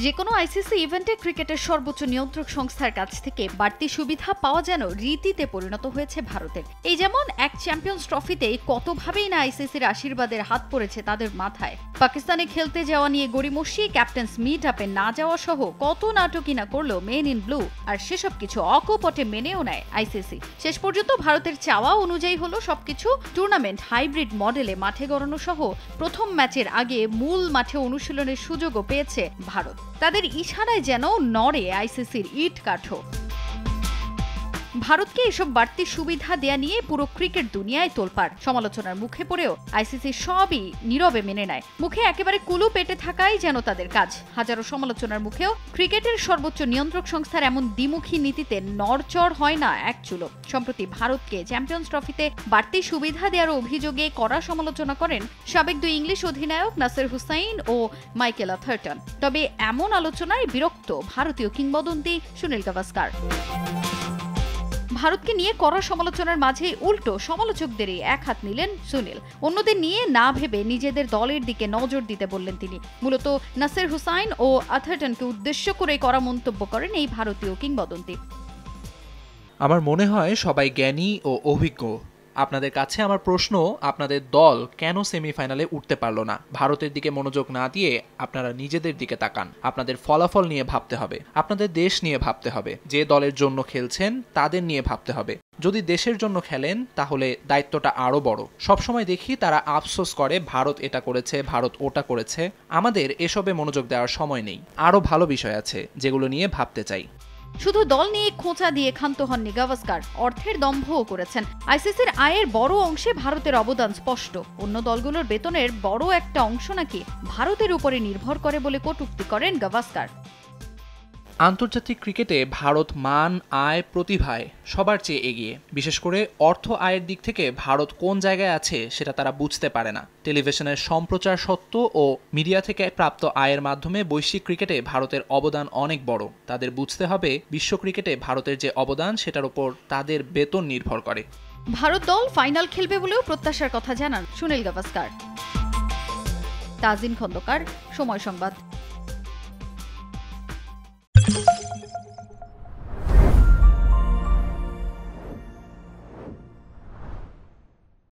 যেকোনো আইসিসি ইভেন্টে ক্রিকেটের সর্বোচ্চ নিয়ন্ত্রক সংস্থার কাছ থেকে বাড়তি সুবিধা পাওয়া যেন রীতিতে পরিণত হয়েছে ভারতের। এই যেমন এক চ্যাম্পিয়ন্স ট্রফিতে কতভাবেই না আইসিসির আশীর্বাদের হাত পড়েছে তাদের মাথায়। পাকিস্তানে খেলতে যাওয়া নিয়ে গড়িমসি, ক্যাপ্টেন্স মিট আপে না যাওয়া সহ কত নাটকই না করলো মেন ইন ব্লু, আর সেসব কিছু অকপটে মেনেও নেয় আইসিসি। শেষ পর্যন্ত ভারতের চাওয়া অনুযায়ী হলো সবকিছু। টুর্নামেন্ট হাইব্রিড মডেলে মাঠে গড়ানো সহ প্রথম ম্যাচের আগে মূল মাঠে অনুশীলনের সুযোগও পেয়েছে ভারত। তাদের ইশারায় যেন নড়ে আইসিসির ইট কাঠও। ভারতকে এসব বাড়তি সুবিধা দেয়া নিয়ে পুরো ক্রিকেট দুনিয়ায় তোলপাড়। সমালোচনার মুখে পড়েও আইসিসি সবই নীরবে মেনে নেয়। মুখে একেবারে কুলু পেটে থাকাই যেন তাদের কাজ। হাজারো সমালোচনার মুখেও ক্রিকেটের সর্বোচ্চ নিয়ন্ত্রক সংস্থার এমন দ্বিমুখী নীতিতে নড়চড় হয় না এক চুলো। সম্প্রতি ভারতকে চ্যাম্পিয়ন্স ট্রফিতে বাড়তি সুবিধা দেওয়ার অভিযোগে কড়া সমালোচনা করেন সাবেক দুই ইংলিশ অধিনায়ক নাসির হুসাইন ও মাইকেল আথারটন। তবে এমন আলোচনায় বিরক্ত ভারতীয় কিংবদন্তি সুনীল গাভাস্কার। ভারতকে নিয়ে কড়া সমালোচনার মাঝে উল্টো সমালোচকদেরই এক হাত নিলেন সুনীল। অন্যদের নিয়ে না ভেবে নিজেদের দলের দিকে নজর দিতে বললেন তিনি। মূলত নাসির হুসাইন ও আথারটনকে উদ্দেশ্য করে কড়া মন্তব্য করেন এই ভারতীয় কিংবদন্তি। আমার মনে হয় সবাই জ্ঞানী ও অভিজ্ঞ। আপনাদের কাছে আমার প্রশ্ন, আপনাদের দল কেন সেমিফাইনালে উঠতে পারল না? ভারতের দিকে মনোযোগ না দিয়ে আপনারা নিজেদের দিকে তাকান। আপনাদের ফলাফল নিয়ে ভাবতে হবে, আপনাদের দেশ নিয়ে ভাবতে হবে, যে দলের জন্য খেলছেন তাদের নিয়ে ভাবতে হবে। যদি দেশের জন্য খেলেন তাহলে দায়িত্বটা আরো বড়। সবসময় দেখি তারা আফসোস করে ভারত এটা করেছে, ভারত ওটা করেছে। আমাদের এসবে মনোযোগ দেওয়ার সময় নেই। আরো ভালো বিষয় আছে যেগুলো নিয়ে ভাবতে চাই। শুধু দল নিয়ে খোঁচা দিয়ে ক্ষান্ত হননি গাভাস্কার, অর্থের দম্ভও করেছেন। আইসিসির আয়ের বড় অংশে ভারতের অবদান স্পষ্ট। অন্য দলগুলোর বেতনের বড় একটা অংশ নাকি ভারতের উপরে নির্ভর করে বলে কটূক্তি করেন গাভাস্কার। আন্তর্জাতিক ক্রিকেটে ভারত মান, আয়, প্রতিভায় সবার চেয়ে এগিয়ে। বিশেষ করে অর্থ আয়ের দিক থেকে ভারত কোন জায়গায় আছে সেটা তারা বুঝতে পারে না। টেলিভিশনের সম্প্রচার সত্ত্ব ও মিডিয়া থেকে প্রাপ্ত আয়ের মাধ্যমে বৈশ্বিক ক্রিকেটে ভারতের অবদান অনেক বড়। তাদের বুঝতে হবে বিশ্ব ক্রিকেটে ভারতের যে অবদান সেটার উপর তাদের বেতন নির্ভর করে। ভারত দল ফাইনাল খেলবে বলেও প্রত্যাশার কথা জানান সুনীল গাভাস্কার। তাজিন খন্দকার, সময় সংবাদ।